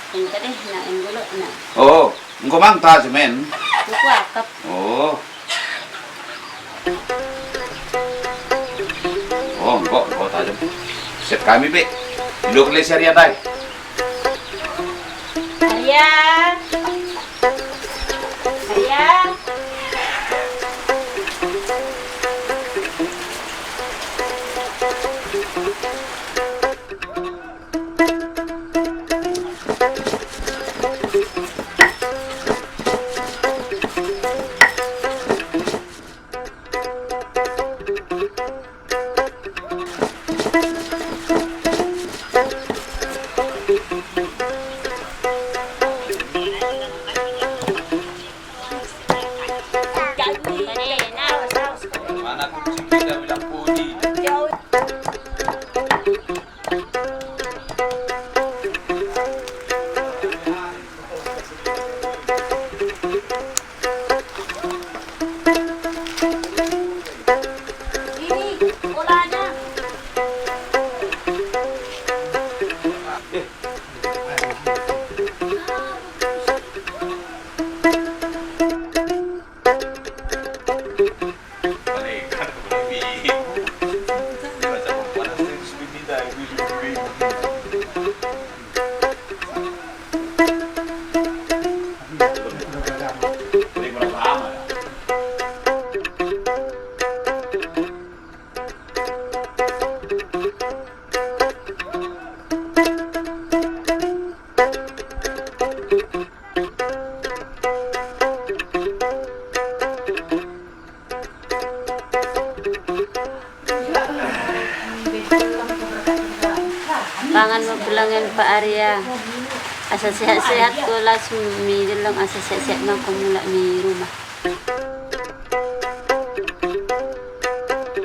Kung tadi na gulo na. Oo. Ang kumanta si men. Kukwakap. Oo. Oo, engko tayo. Set kami, Be. Dilo ke Lesia Rian, dai. Arya! Arya! Mana kucing kita bilang pudi. Ini, bolanya. Balikan ke lebih. Baca panas terus bibida, Ini berapa lama ya? Pangan mo bilangan pa Arya. Asa sehat-sehat ko lang sumili lang asa sehat-sehat na kumula ni rumah.